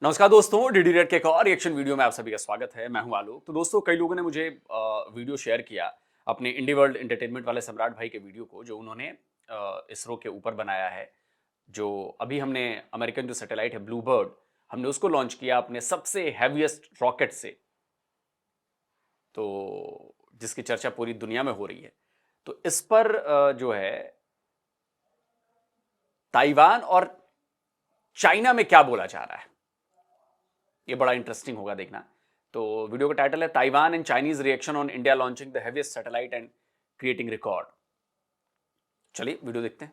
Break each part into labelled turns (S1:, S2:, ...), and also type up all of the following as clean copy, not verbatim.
S1: नमस्कार दोस्तों, DD red के एक और रिएक्शन वीडियो में आप सभी का स्वागत है। मैं हूं आलोक। तो दोस्तों, कई लोगों ने मुझे वीडियो शेयर किया अपने इंडी वर्ल्ड एंटरटेनमेंट वाले सम्राट भाई के वीडियो को, जो उन्होंने इसरो के ऊपर बनाया है। जो अभी हमने अमेरिकन जो सैटेलाइट है ब्लू बर्ड, हमने उसको लॉन्च किया अपने सबसे हैवीएस्ट रॉकेट से, तो जिसकी चर्चा पूरी दुनिया में हो रही है। तो इस पर जो है ताइवान और चाइना में क्या बोला जा रहा है, ये बड़ा इंटरेस्टिंग होगा देखना। तो वीडियो का टाइटल है Taiwan and Chinese reaction on India launching the heaviest satellite and creating record. चलिए वीडियो देखते हैं।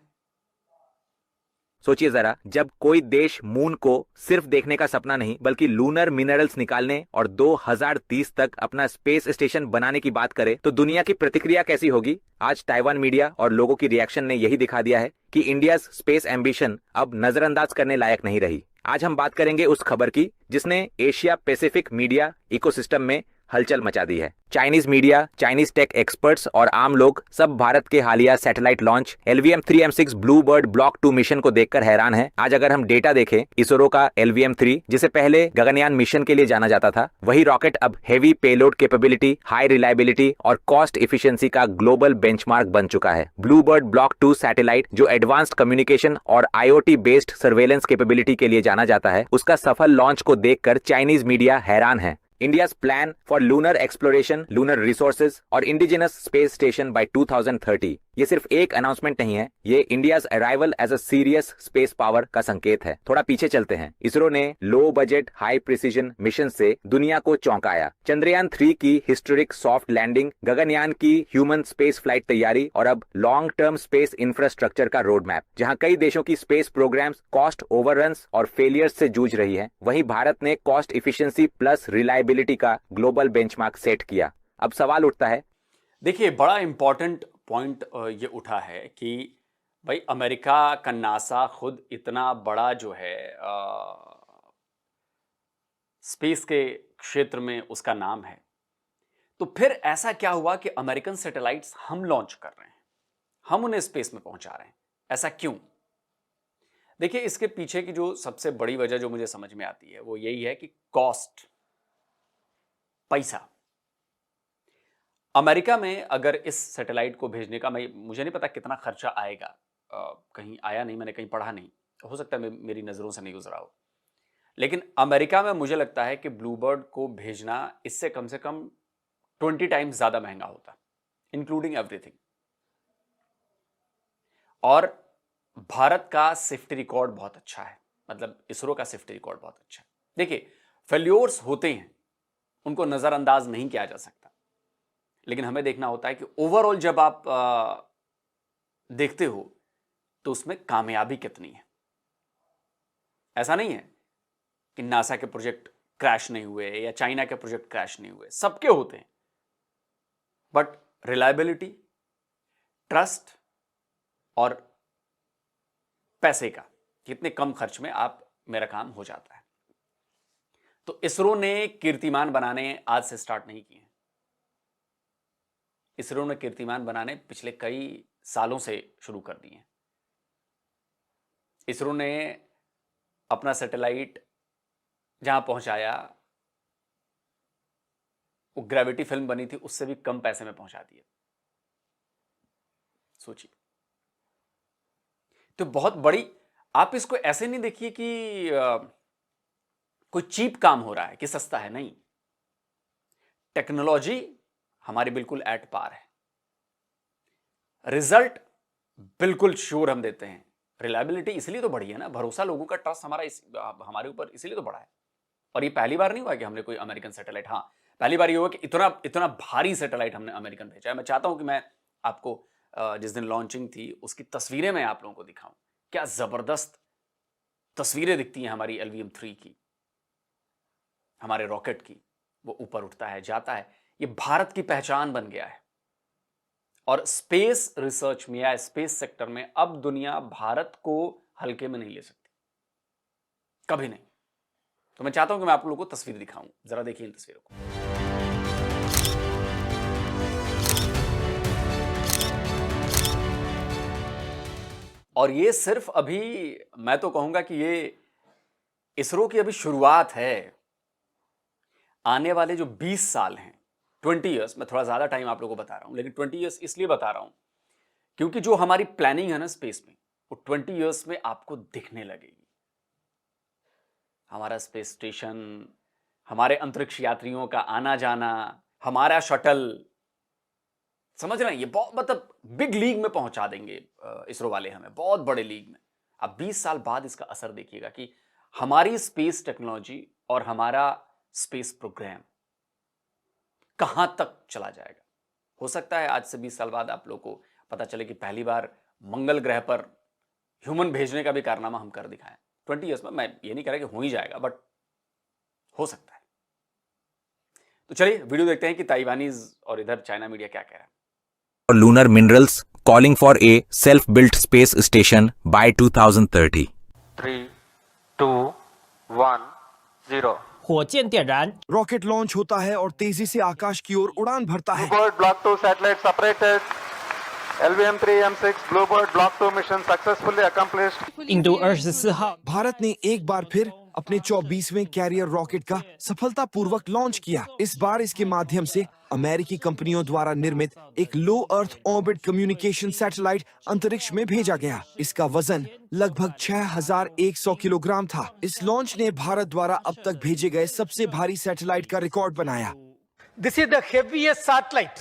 S2: सोचिए जरा, जब कोई देश मून को सिर्फ देखने का सपना नहीं बल्कि लूनर मिनरल्स निकालने और 2030 तक अपना स्पेस स्टेशन बनाने की बात करे तो दुनिया की प्रतिक्रिया कैसी होगी। आज ताइवान मीडिया और लोगों की रिएक्शन ने यही दिखा दिया है कि इंडिया स्पेस एम्बिशन अब नजरअंदाज करने लायक नहीं रही। आज हम बात करेंगे उस खबर की जिसने एशिया पैसिफिक मीडिया इकोसिस्टम में हलचल मचा दी है। Chinese media, Chinese tech experts और आम लोग सब भारत के हालिया satellite launch LVM-3M6 blue bird block 2 mission को देखकर हैरान है। आज अगर हम डेटा देखें, इसरो का LVM-3 जिसे पहले गगनयान मिशन के लिए जाना जाता था, वही रॉकेट अब heavy payload capability, high reliability और कॉस्ट इफिशिएंसी का ग्लोबल बेंचमार्क बन चुका है। ब्लू बर्ड ब्लॉक 2 सैटेलाइट, जो एडवांस्ड कम्युनिकेशन और IoT बेस्ड सर्वेलेंस कैपेबिलिटी के लिए जाना जाता है, उसका सफल लॉन्च को देखकर चाइनीज मीडिया हैरान है। India's plan for lunar exploration, lunar resources और indigenous space station by 2030 ये सिर्फ एक अनाउंसमेंट नहीं है, ये India's arrival as a serious space power का संकेत है। थोड़ा पीछे चलते हैं। इसरो ने low budget high precision mission से दुनिया को चौंकाया। चंद्रयान 3 की हिस्टोरिक सॉफ्ट लैंडिंग, गगनयान की ह्यूमन स्पेस फ्लाइट तैयारी और अब लॉन्ग टर्म स्पेस इंफ्रास्ट्रक्चर का रोड मैप। जहां कई देशों की स्पेस प्रोग्राम्स कॉस्ट ओवररन्स और फेलियर्स से जूझ रही है, वहीं भारत ने कॉस्ट इफिशिएंसी प्लस रिलायबिलिटी का ग्लोबल बेंचमार्क सेट किया। अब सवाल उठता है,
S1: देखिए बड़ा इंपॉर्टेंट पॉइंट ये उठा है कि भाई अमेरिका का नासा खुद इतना बड़ा जो है स्पेस के क्षेत्र में उसका नाम है, तो फिर ऐसा क्या हुआ कि अमेरिकन सैटेलाइट्स हम लॉन्च कर रहे हैं, हम उन्हें स्पेस में पहुंचा रहे हैं, ऐसा क्यों? देखिए, इसके पीछे की जो सबसे बड़ी वजह जो मुझे समझ में आती है वो यही है कि कॉस्ट, पैसा। अमेरिका में अगर इस सैटेलाइट को भेजने का, मुझे नहीं पता कितना खर्चा आएगा, कहीं आया नहीं, मैंने कहीं पढ़ा नहीं, हो सकता है मेरी नज़रों से नहीं गुजरा हो, लेकिन अमेरिका में मुझे लगता है कि ब्लूबर्ड को भेजना इससे कम से कम 20 टाइम्स ज़्यादा महंगा होता, इंक्लूडिंग एवरीथिंग। और भारत का सेफ्टी रिकॉर्ड बहुत अच्छा है, मतलब इसरो का सेफ्टी रिकॉर्ड बहुत अच्छा है। देखिए, फेल्योर्स होते हैं, उनको नज़रअंदाज नहीं किया जा सकता, लेकिन हमें देखना होता है कि ओवरऑल जब आप देखते हो तो उसमें कामयाबी कितनी है। ऐसा नहीं है कि नासा के प्रोजेक्ट क्रैश नहीं हुए या चाइना के प्रोजेक्ट क्रैश नहीं हुए, सबके होते हैं, बट रिलायबिलिटी, ट्रस्ट और पैसे का, कितने कम खर्च में आप मेरा काम हो जाता है। तो इसरो ने कीर्तिमान बनाने आज से स्टार्ट नहीं किए। इसरो ने कीर्तिमान बनाने पिछले कई सालों से शुरू कर दिए। इसरो ने अपना सैटेलाइट जहां पहुंचाया, वो ग्रेविटी फिल्म बनी थी, उससे भी कम पैसे में पहुंचा दिया। सोचिए, तो बहुत बड़ी, आप इसको ऐसे नहीं देखिए कि कोई चीप काम हो रहा है कि सस्ता है, नहीं। टेक्नोलॉजी हमारी बिल्कुल एट पार है, रिजल्ट बिल्कुल श्योर हम देते हैं, रिलायबिलिटी इसलिए तो बढ़ी है ना, भरोसा, लोगों का ट्रस्ट हमारे ऊपर इसलिए तो बढ़ा है। और ये पहली बार नहीं हुआ कि हमने कोई अमेरिकन सैटेलाइट, हाँ पहली बार ये हुआ कि इतना इतना भारी सैटेलाइट हमने अमेरिकन भेजा है। मैं चाहता हूं कि मैं आपको जिस दिन लॉन्चिंग थी उसकी तस्वीरें मैं आप लोगों को दिखाऊं। क्या जबरदस्त तस्वीरें दिखती हैं हमारी LVM-3 की, हमारे रॉकेट की। वो ऊपर उठता है, जाता है, ये भारत की पहचान बन गया है। और स्पेस रिसर्च में या स्पेस सेक्टर में अब दुनिया भारत को हल्के में नहीं ले सकती, कभी नहीं। तो मैं चाहता हूं कि मैं आप लोगों को तस्वीर दिखाऊं, जरा देखिए इन तस्वीरों को। और ये सिर्फ अभी, मैं तो कहूंगा कि ये इसरो की अभी शुरुआत है। आने वाले जो 20 साल हैं, 20 ईयर्स, मैं थोड़ा ज्यादा टाइम आप लोगों को बता रहा हूं, लेकिन 20 ईयर्स इसलिए बता रहा हूं क्योंकि जो हमारी प्लानिंग है ना स्पेस में, वो 20 ईयर्स में आपको दिखने लगेगी। हमारा स्पेस स्टेशन, हमारे अंतरिक्ष यात्रियों का आना जाना, हमारा शटल, समझ रहे हैं, ये बहुत मतलब बिग लीग में पहुंचा देंगे इसरो वाले हमें, बहुत बड़े लीग में। अब 20 साल बाद इसका असर देखिएगा कि हमारी स्पेस टेक्नोलॉजी और हमारा स्पेस प्रोग्राम कहां तक चला जाएगा। हो सकता है आज से 20 साल बाद आप लोगों को पता चले कि पहली बार मंगल ग्रह पर ह्यूमन भेजने का भी कारनामा हम कर दिखाएं 20 ईयर्स में। मैं ये नहीं कह रहा कि हो ही जाएगा, बट हो सकता है। तो चलिए वीडियो देखते हैं कि ताइवानीज और इधर चाइना मीडिया क्या कह रहा है।
S2: lunar minerals calling for a self-built space station by 2030.
S3: 3, 2, 1, 0.
S4: 火箭点燃，
S5: rocket launch होता है और तेजी से आकाश की ओर उड़ान भरता है।
S3: Bluebird Block 2 satellite separated. LVM-3 M6 Bluebird Block 2 mission successfully accomplished.
S4: 印度24号
S5: Bharat ने एक बार फिर अपने 24वें कैरियर रॉकेट का सफलतापूर्वक लॉन्च किया। इस बार इसके माध्यम से अमेरिकी कंपनियों द्वारा निर्मित एक लो अर्थ ऑर्बिट कम्युनिकेशन सैटेलाइट अंतरिक्ष में भेजा गया। इसका वजन लगभग 6100 किलोग्राम था। इस लॉन्च ने भारत द्वारा अब तक भेजे गए सबसे भारी सैटेलाइट का रिकॉर्ड बनाया।
S6: This is the heaviest satellite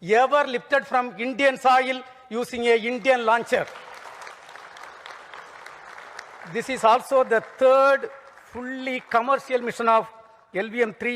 S6: ever lifted from Indian soil using a Indian launcher. This is also the third fully commercial mission of LVM-3,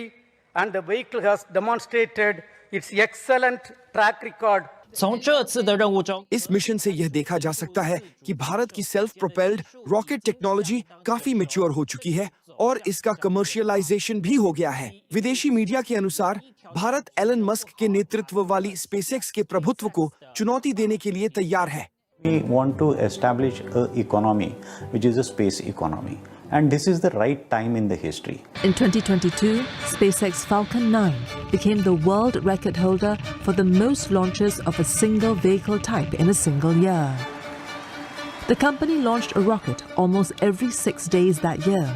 S6: and the vehicle has demonstrated its excellent track record.
S4: 从这次的任务中，
S5: इस mission से यह देखा जा सकता है कि भारत की self propelled rocket technology काफी मैच्योर हो चुकी है और इसका कमर्शियलाइजेशन भी हो गया है। विदेशी मीडिया के अनुसार भारत एलन मस्क के नेतृत्व वाली स्पेसएक्स के प्रभुत्व को चुनौती देने के लिए तैयार है।
S7: We want to establish an economy which is a space economy, and this is the right time in the history.
S8: In 2022, SpaceX Falcon 9 became the world record holder for the most launches of a single vehicle type in a single year. The company launched a rocket almost every 6 days that year,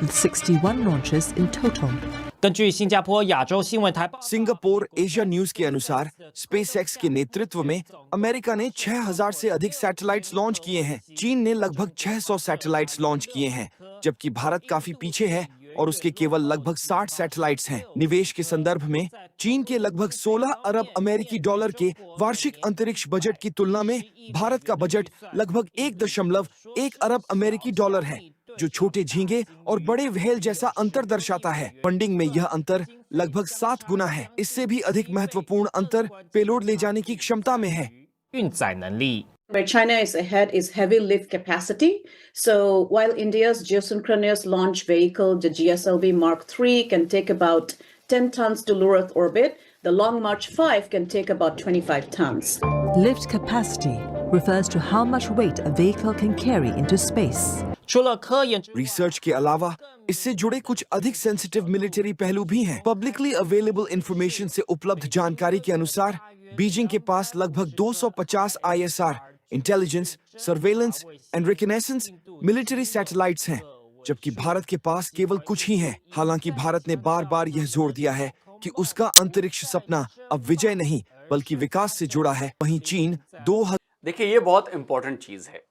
S8: with 61 launches in total.
S4: 根据新加坡亚洲新闻台报，
S5: Singapore Asia news के अनुसार SpaceX के नेतृत्व में America ने 6000 से अधिक satellites launch किए हैं। चीन ने लगभग 600 सैटेलाइट्स लॉन्च किए हैं, जबकि भारत काफी पीछे है और उसके केवल लगभग 60 सैटेलाइट्स हैं। निवेश के संदर्भ में चीन के लगभग 16 अरब अमेरिकी डॉलर के वार्षिक अंतरिक्ष बजट की तुलना में भारत का बजट लगभग 1.1 अरब अमेरिकी डॉलर है, जो छोटे झींगे और बड़े व्हेल जैसा अंतर दर्शाता है। फंडिंग में यह अंतर लगभग 7 गुना है। इससे भी अधिक महत्वपूर्ण अंतर पेलोड ले जाने की क्षमता में है।
S4: 运载能力。
S9: Where China is ahead is heavy lift capacity. So while India's geosynchronous launch vehicle, the GSLV Mark III, can take about 10 tons to low Earth orbit, the Long March 5 can take about 25 tons.
S8: Lift capacity refers to how much weight a vehicle can carry into space.
S4: 除了科研，
S5: research के अलावा इससे जुड़े कुछ अधिक sensitive military पहलू भी हैं। Publicly available information से उपलब्ध जानकारी के अनुसार बीजिंग के पास लगभग 250 ISR intelligence, surveillance and reconnaissance military satellites हैं, जबकि भारत के पास केवल कुछ ही हैं। हालांकि भारत ने बार-बार यह जोर दिया है कि उसका अंतरिक्ष सपना अब विजय नहीं बल्कि विकास से जुड़ा है। वहीं चीन 2000
S1: देखिए ये बहुत इंपॉर्टेंट चीज है।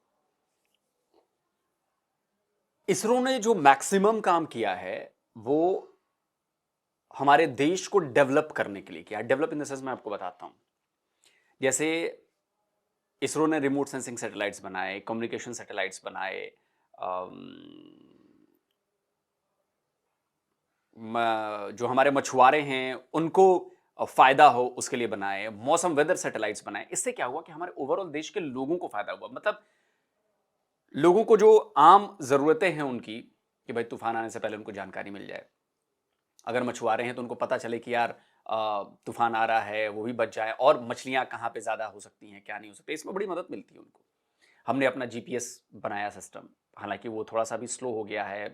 S1: इसरो ने जो मैक्सिमम काम किया है वो हमारे देश को डेवलप करने के लिए किया। डेवलप इन द सेंस मैं आपको बताता हूं, जैसे इसरो ने रिमोट सेंसिंग सैटेलाइट्स बनाए, कम्युनिकेशन सैटेलाइट्स बनाए, जो हमारे मछुआरे हैं उनको फायदा हो उसके लिए बनाए, मौसम वेदर सैटेलाइट्स बनाए। इससे क्या हुआ कि हमारे ओवरऑल देश के लोगों को फायदा हुआ। मतलब लोगों को जो आम जरूरतें हैं उनकी, कि भाई तूफान आने से पहले उनको जानकारी मिल जाए। अगर मछुआरे हैं तो उनको पता चले कि यार तूफान आ रहा है, वो भी बच जाए, और मछलियां कहाँ पे ज्यादा हो सकती हैं, क्या नहीं हो सकती, इसमें बड़ी मदद मिलती है उनको। हमने अपना GPS बनाया सिस्टम, हालांकि वो थोड़ा सा भी स्लो हो गया है,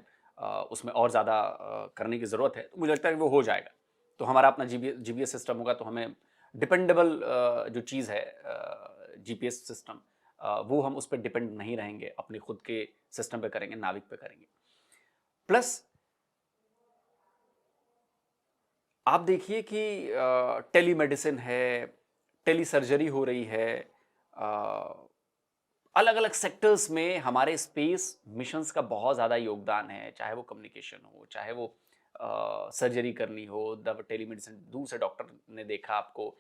S1: उसमें और ज़्यादा करने की ज़रूरत है, तो मुझे लगता है कि वो हो जाएगा। तो हमारा अपना GPS सिस्टम होगा तो हमें डिपेंडेबल जो चीज़ है GPS सिस्टम, वो हम उस पर डिपेंड नहीं रहेंगे, अपने खुद के सिस्टम पे करेंगे, नाविक पे करेंगे। प्लस आप देखिए कि टेलीमेडिसिन है, टेली सर्जरी हो रही है, अलग अलग सेक्टर्स में हमारे स्पेस मिशंस का बहुत ज़्यादा योगदान है, चाहे वो कम्युनिकेशन हो, चाहे वो सर्जरी करनी हो, टेलीमेडिसिन, दूर से डॉक्टर ने देखा आपको,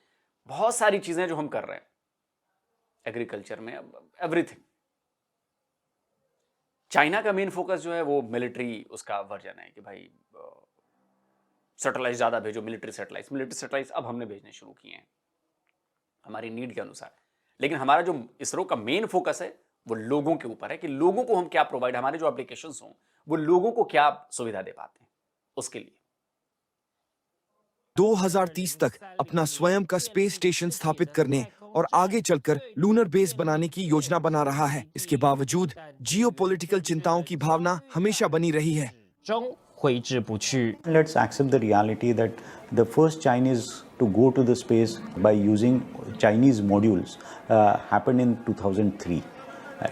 S1: बहुत सारी चीज़ें जो हम कर रहे हैं एग्रीकल्चर में, एवरीथिंग। चाइना का मेन फोकस जो है वो मिलिट्री उसका वर्जन है कि भाई सैटेलाइट ज़्यादा भेजो, मिलिट्री सैटेलाइट्स अब हमने भेजने शुरू किए हैं हमारी नीड के अनुसार। लेकिन हमारा जो इसरो का मेन फोकस है वो लोगों के ऊपर है कि लोगों को हम क्या प्रोवाइड, हमारे जो एप्लीकेशंस हों वो लोगों को क्या सुविधा दे पाते हैं, उसके लिए
S5: 2030 तक अपना स्वयं का स्पेस स्टेशन स्थापित करने और आगे चलकर लूनर बेस बनाने की योजना बना रहा है। इसके बावजूद जियोपॉलिटिकल चिंताओं की भावना हमेशा बनी रही है।
S4: 中挥之不去。
S7: Let's accept the reality that the first Chinese to go to the space by using Chinese modules happened in 2003.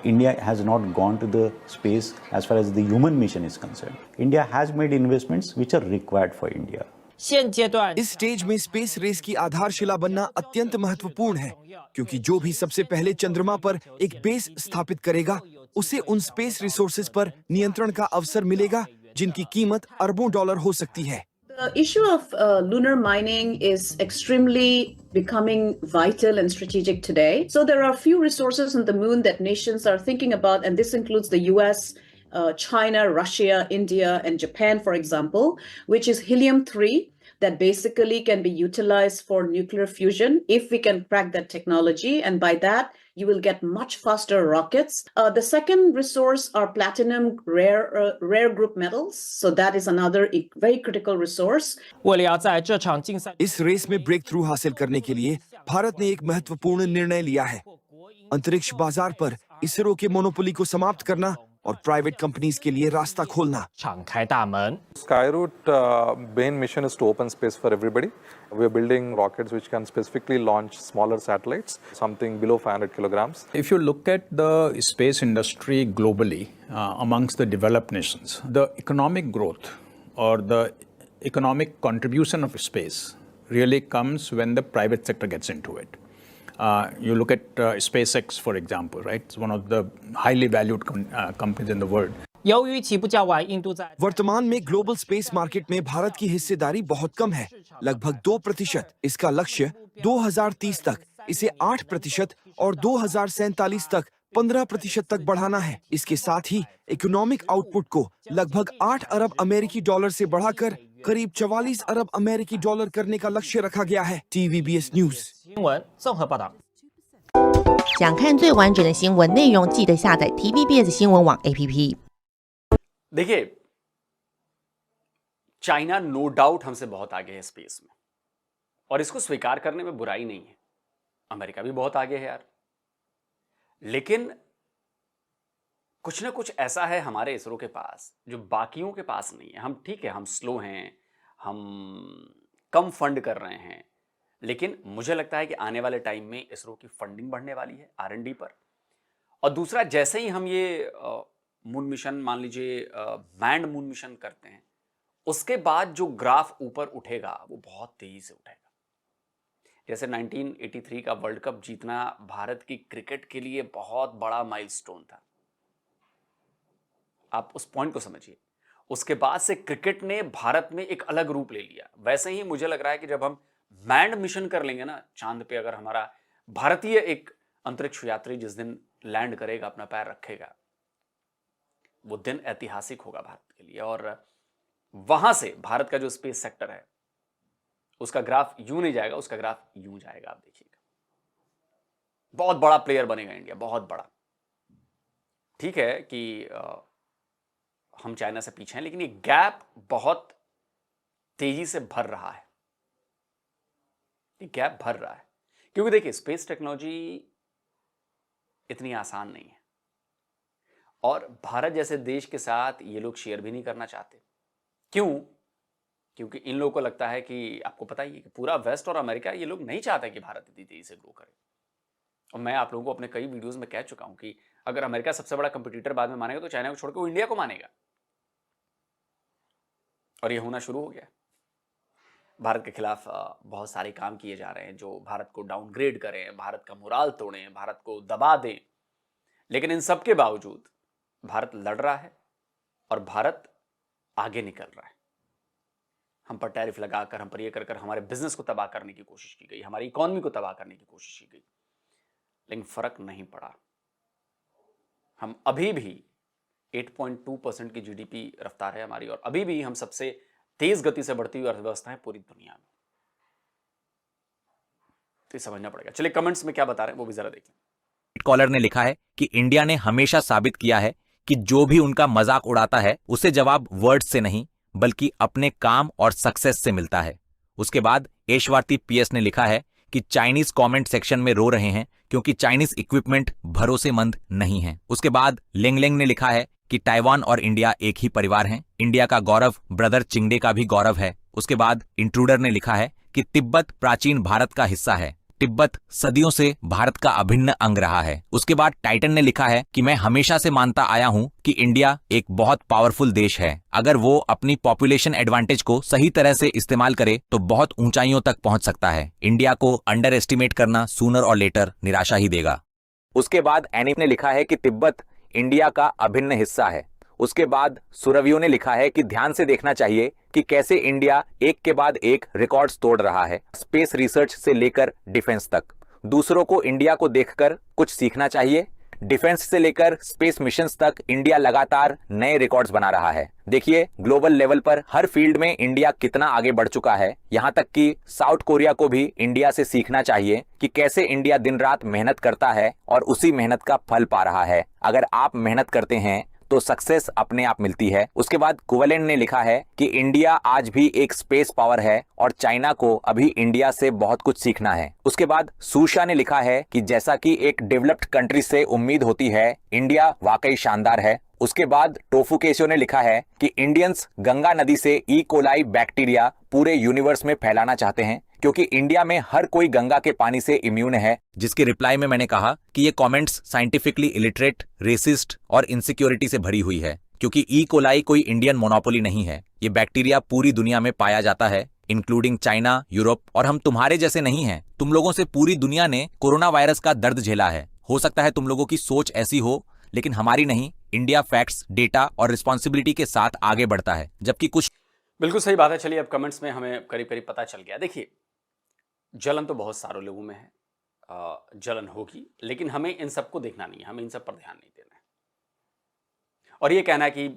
S7: India has not gone to the space as far as the human mission is concerned. India has made investments which are required for India.
S4: 现阶段
S5: इस stage में space race की आधारशिला बनना अत्यंत महत्वपूर्ण है, क्योंकि जो भी सबसे पहले चंद्रमा पर एक बेस स्थापित करेगा उसे उन स्पेस रिसोर्सेज पर नियंत्रण का अवसर मिलेगा जिनकी कीमत अरबों डॉलर हो सकती है।
S9: The issue of lunar mining is extremely becoming vital and strategic today. So there are few resources on the moon that nations are thinking about, and this includes the US, China, Russia, India, and Japan, for example, which is helium-3 that basically can be utilized for nuclear fusion if we can crack that technology, and by that you will get much faster rockets. The second resource are platinum rare group metals, so that is another very critical resource.
S4: 为了要在这场竞赛
S5: इस race में break through हासिल करने के लिए भारत ने एक महत्वपूर्ण निर्णय लिया है। अंतरिक्ष बाजार पर इसरो के मोनोपोली को समाप्त करना और प्राइवेट कंपनीज के लिए रास्ता खोलना।
S4: 敞开大门。
S3: Skyroot main mission is to open space for everybody. We are building rockets which can specifically launch smaller satellites, something below 500 kilograms.
S10: If you look at the space industry globally, amongst the developed nations, the economic growth or the economic contribution of space really comes when the private sector gets into it. You look at SpaceX, for example, right? It's one of the highly valued companies in the world.
S4: 由于起步较晚，印度在
S5: वर्तमान में global space market में भारत की हिस्सेदारी बहुत कम है, लगभग 2%। इसका लक्ष्य 2030 तक इसे 8% और 2047 तक 15% तक बढ़ाना है। इसके साथ ही इकोनॉमिक आउटपुट को लगभग 8 अरब अमेरिकी डॉलर से बढ़ाकर करीब 44 अरब अमेरिकी डॉलर करने का लक्ष्य रखा गया है। TVBS न्यूज
S4: 新闻综合报道。
S11: 想看最完整的新闻内容，记得下载 TVBS 新闻网 APP。
S1: देखिए, चाइना नो डाउट हमसे बहुत आगे है स्पेस में, और इसको स्वीकार करने में बुराई नहीं है। अमेरिका भी बहुत आगे है यार, लेकिन कुछ ना कुछ ऐसा है हमारे इसरो के पास जो बाकियों के पास नहीं है। हम ठीक है, हम स्लो हैं, हम कम फंड कर रहे हैं, लेकिन मुझे लगता है कि आने वाले टाइम में इसरो की फंडिंग बढ़ने वाली है R&D पर। और दूसरा, जैसे ही हम ये मून मिशन, मान लीजिए मैंड मून मिशन करते हैं, उसके बाद जो ग्राफ ऊपर उठेगा वो बहुत तेजी से उठेगा। जैसे 1983 का वर्ल्ड कप जीतना भारत की क्रिकेट के लिए बहुत बड़ा माइलस्टोन था, आप उस पॉइंट को समझिए। उसके बाद से क्रिकेट ने भारत में एक अलग रूप ले लिया। वैसे ही मुझे लग रहा है कि जब हम मैंड मिशन कर लेंगे ना चांद पे, अगर हमारा भारतीय एक अंतरिक्ष यात्री जिस दिन लैंड करेगा, अपना पैर रखेगा, वो दिन ऐतिहासिक होगा भारत के लिए। और वहां से भारत का जो स्पेस सेक्टर है उसका ग्राफ यूं नहीं जाएगा, उसका ग्राफ यूं जाएगा। आप देखिएगा, बहुत बड़ा प्लेयर बनेगा इंडिया, बहुत बड़ा। ठीक है कि हम चाइना से पीछे हैं, लेकिन ये गैप बहुत तेजी से भर रहा है। ये गैप भर रहा है क्योंकि देखिए, स्पेस टेक्नोलॉजी इतनी आसान नहीं है, और भारत जैसे देश के साथ ये लोग शेयर भी नहीं करना चाहते। क्यों? क्योंकि इन लोगों को लगता है कि, आपको पता ही है कि पूरा वेस्ट और अमेरिका, ये लोग नहीं चाहते कि भारत इतनी तेजी से ग्रो करे। और मैं आप लोगों को अपने कई वीडियोस में कह चुका हूं कि अगर अमेरिका सबसे बड़ा कंपटीटर बाद में मानेगा तो चाइना को छोड़कर वो इंडिया को मानेगा। और ये होना शुरू हो गया। भारत के खिलाफ बहुत सारे काम किए जा रहे हैं जो भारत को डाउनग्रेड करें, भारत का मोराल तोड़ें, भारत को दबा दें। लेकिन इन सब के बावजूद भारत लड़ रहा है और भारत आगे निकल रहा है। हम पर टैरिफ लगाकर, हम पर ये कर हमारे बिजनेस को तबाह करने की कोशिश की गई, हमारी इकोनॉमी को तबाह करने की कोशिश की गई, लेकिन फर्क नहीं पड़ा। हम अभी भी 8.2% की जीडीपी रफ्तार है हमारी, और अभी भी हम सबसे तेज गति से बढ़ती हुई अर्थव्यवस्था है पूरी दुनिया में। तो समझना पड़ेगा। चलिए कमेंट्स में क्या बता रहे हैं वो भी जरा देखें।
S2: कॉलर ने लिखा है कि इंडिया ने हमेशा साबित किया है कि जो भी उनका मजाक उड़ाता है उसे जवाब वर्ड्स से नहीं बल्कि अपने काम और सक्सेस से मिलता है। उसके बाद ऐशवार्ती पीएस ने लिखा है कि चाइनीज कमेंट सेक्शन में रो रहे हैं क्योंकि चाइनीज इक्विपमेंट भरोसेमंद नहीं है। उसके बाद लेंगलेंग ने लिखा है कि ताइवान और इंडिया एक ही परिवार हैं, इंडिया का गौरव ब्रदर चिंगडे का भी गौरव है। उसके बाद इंट्रूडर ने लिखा है कि तिब्बत प्राचीन भारत का हिस्सा है, तिब्बत सदियों से भारत का अभिन्न अंग रहा है। उसके बाद टाइटन ने लिखा है कि मैं हमेशा से मानता आया हूं कि इंडिया एक बहुत पावरफुल देश है, अगर वो अपनी पॉपुलेशन एडवांटेज को सही तरह से इस्तेमाल करे तो बहुत ऊंचाइयों तक पहुंच सकता है। इंडिया को अंडर एस्टिमेट करना सूनर और लेटर निराशा ही देगा। उसके बाद एनिफ ने लिखा है कि तिब्बत इंडिया का अभिन्न हिस्सा है। उसके बाद सुरवियो ने लिखा है कि ध्यान से देखना चाहिए कि कैसे इंडिया एक के बाद एक रिकॉर्ड्स तोड़ रहा है, स्पेस रिसर्च से लेकर डिफेंस तक। दूसरों को इंडिया को देखकर कुछ सीखना चाहिए। डिफेंस से लेकर स्पेस मिशंस तक इंडिया लगातार नए रिकॉर्ड्स बना रहा है। देखिए ग्लोबल लेवल पर हर फील्ड में इंडिया कितना आगे बढ़ चुका है। यहां तक कि साउथ कोरिया को भी इंडिया से सीखना चाहिए कि कैसे इंडिया दिन रात मेहनत करता है और उसी मेहनत का फल पा रहा है। अगर आप मेहनत करते हैं तो सक्सेस अपने आप मिलती है। उसके बाद कुवलेंट ने लिखा है कि इंडिया आज भी एक स्पेस पावर है और चाइना को अभी इंडिया से बहुत कुछ सीखना है। उसके बाद सूशा ने लिखा है कि जैसा कि एक डेवलप्ड कंट्री से उम्मीद होती है, इंडिया वाकई शानदार है। उसके बाद टोफू केशो ने लिखा है कि इंडियंस गंगा नदी से ई कोलाई बैक्टीरिया पूरे यूनिवर्स में फैलाना चाहते हैं क्योंकि इंडिया में हर कोई गंगा के पानी से इम्यून है। जिसके रिप्लाई में मैंने कहा कि ये कमेंट्स साइंटिफिकली इलिटरेट, रेसिस्ट और इनसिक्योरिटी से भरी हुई है क्योंकि ई कोलाई कोई इंडियन मोनोपोली नहीं है। ये बैक्टीरिया पूरी दुनिया में पाया जाता है, इंक्लूडिंग चाइना, यूरोप, और हम तुम्हारे जैसे नहीं हैं। तुम लोगों से पूरी दुनिया ने कोरोना वायरस का दर्द झेला है। हो सकता है तुम लोगों की सोच ऐसी हो, लेकिन हमारी नहीं। इंडिया फैक्ट्स, डेटा और रिस्पॉन्सिबिलिटी के साथ आगे बढ़ता है, जबकि कुछ
S1: बिल्कुल सही बात है। चलिए अब कमेंट्स में हमें करीब करीब पता चल गया। देखिए जलन तो बहुत सारे लोगों में है, जलन होगी, लेकिन हमें इन सबको देखना नहीं है, हमें इन सब पर ध्यान नहीं देना है। और ये कहना है कि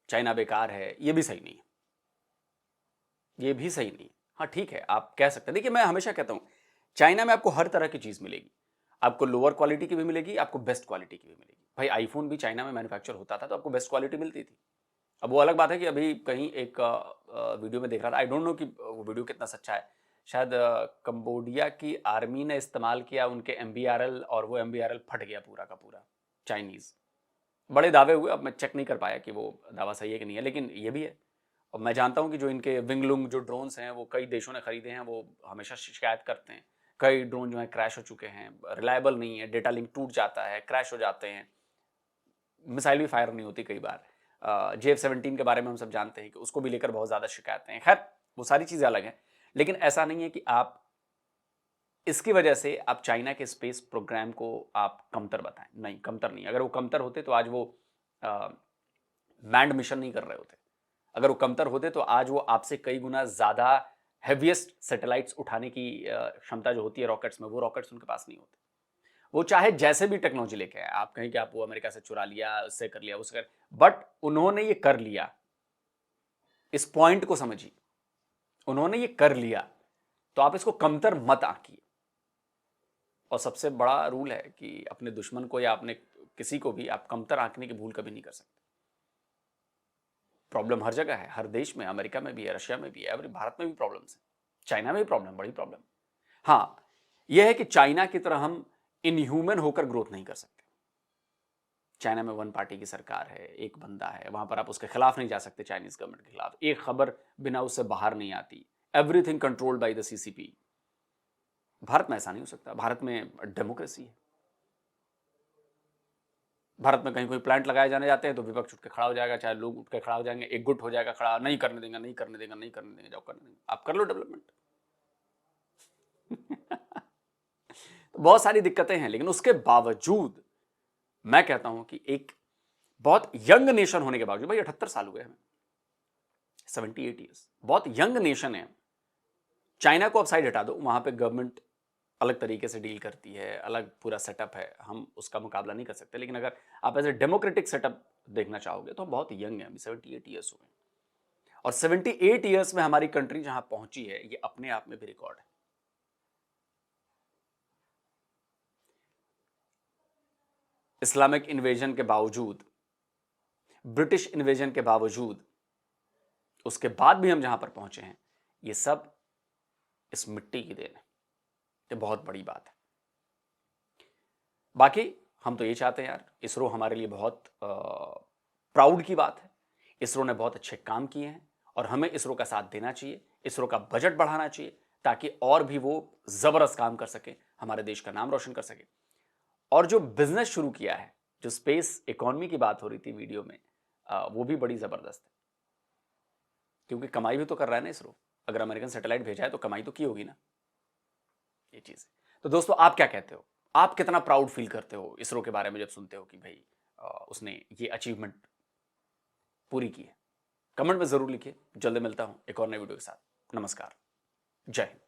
S1: चाइना बेकार है, ये भी सही नहीं है, ये भी सही नहीं है। हाँ ठीक है, आप कह सकते हैं। देखिए मैं हमेशा कहता हूं चाइना में आपको हर तरह की चीज मिलेगी, आपको लोअर क्वालिटी की भी मिलेगी, आपको बेस्ट क्वालिटी की भी मिलेगी। भाई आईफोन भी चाइना में मैन्युफैक्चर होता था तो आपको बेस्ट क्वालिटी मिलती थी। अब वो अलग बात है कि अभी कहीं एक वीडियो में देख रहा था, आई डोंट नो कि वो वीडियो कितना सच्चा है, शायद कंबोडिया की आर्मी ने इस्तेमाल किया उनके MBRL और वो MBRL फट गया पूरा का पूरा। चाइनीज बड़े दावे हुए, अब मैं चेक नहीं कर पाया कि वो दावा सही है कि नहीं है, लेकिन ये भी है। और मैं जानता हूं कि जो इनके विंगलुंग जो ड्रोन्स हैं वो कई देशों ने खरीदे हैं, वो हमेशा शिकायत करते हैं। कई ड्रोन जो है क्रैश हो चुके हैं, रिलायबल नहीं है, डेटा लिंक टूट जाता है, क्रैश हो जाते हैं, मिसाइल भी फायर नहीं होती कई बार। JF-17 के बारे में हम सब जानते हैं कि उसको भी लेकर बहुत ज़्यादा शिकायतें हैं। खैर वो सारी चीज़ें अलग हैं, लेकिन ऐसा नहीं है कि आप इसकी वजह से आप चाइना के स्पेस प्रोग्राम को आप कमतर बताएं। नहीं, कमतर नहीं। अगर वो कमतर होते तो आज वो मैंड मिशन नहीं कर रहे होते। अगर वो कमतर होते तो आज वो आपसे कई गुना ज़्यादा हैवीएस्ट सैटेलाइट्स उठाने की क्षमता जो होती है रॉकेट्स में, वो रॉकेट्स उनके पास नहीं होते। वो चाहे जैसे भी टेक्नोलॉजी लेके आए, आप कहें कि आप वो अमेरिका से चुरा लिया, उससे कर लिया, उससे कर, बट उन्होंने ये कर लिया। इस पॉइंट को समझिए, उन्होंने ये कर लिया, तो आप इसको कमतर मत आंकिए। और सबसे बड़ा रूल है कि अपने दुश्मन को या अपने किसी को भी आप कमतर आंकने की भूल कभी नहीं कर सकते। प्रॉब्लम हर जगह है, हर देश में, अमेरिका में भी है, रशिया में भी है, भारत में भी प्रॉब्लम्स है, चाइना में भी प्रॉब्लम, बड़ी प्रॉब्लम। हाँ यह है कि चाइना की तरह हम इनह्यूमन होकर ग्रोथ नहीं कर सकते। चाइना में वन पार्टी की सरकार है, एक बंदा है, वहां पर आप उसके खिलाफ नहीं जा सकते, चाइनीज गवर्नमेंट के खिलाफ एक खबर बिना उससे बाहर नहीं आती, everything controlled by the CCP। Bharat में ऐसा नहीं हो सकता, भारत में डेमोक्रेसी है। भारत में कहीं कोई प्लांट लगाए जाने जाते हैं तो विपक्ष उठ के खड़ा हो जाएगा, चाहे लोग उठ के खड़ा हो जाएंगे, एक गुट हो जाएगा खड़ा, नहीं करने देंगे, नहीं करने देंगे, नहीं करने देंगे, जाओ करने देंगे, आप कर लो डेवलपमेंट। तो बहुत सारी दिक्कतें हैं, लेकिन उसके बावजूद मैं कहता हूं कि एक बहुत यंग नेशन होने के बावजूद, भाई 78 साल हुए हमें, 78 ईयर्स, बहुत यंग नेशन है। चाइना को अब साइड हटा दो, वहां पे गवर्नमेंट अलग तरीके से डील करती है, अलग पूरा सेटअप है, हम उसका मुकाबला नहीं कर सकते। लेकिन अगर आप एज ए डेमोक्रेटिक सेटअप देखना चाहोगे तो हम बहुत यंग हैं, अभी 78 ईयर्स हुए, और 78 ईयर्स में हमारी कंट्री जहां पहुंची है ये अपने आप में भी रिकॉर्ड है। इस्लामिक इन्वेजन के बावजूद, ब्रिटिश इन्वेजन के बावजूद, उसके बाद भी हम जहां पर पहुंचे हैं, ये सब इस मिट्टी की देन है। ये बहुत बड़ी बात है। बाकी हम तो ये चाहते हैं यार, इसरो हमारे लिए बहुत प्राउड की बात है। इसरो ने बहुत अच्छे काम किए हैं और हमें इसरो का साथ देना चाहिए, इसरो का बजट बढ़ाना चाहिए ताकि और भी वो जबरदस्त काम कर सके, हमारे देश का नाम रोशन कर सके। और जो बिजनेस शुरू किया है, जो स्पेस इकोनॉमी की बात हो रही थी वीडियो में, वो भी बड़ी जबरदस्त है, क्योंकि कमाई भी तो कर रहा है ना इसरो। अगर अमेरिकन सैटेलाइट भेजा है तो कमाई तो की होगी ना, ये चीज है। तो दोस्तों आप क्या कहते हो, आप कितना प्राउड फील करते हो इसरो के बारे में जब सुनते हो कि भाई उसने ये अचीवमेंट पूरी की है? कमेंट में जरूर लिखिए। जल्दी मिलता हूं एक और नए वीडियो के साथ। नमस्कार, जय हिंद।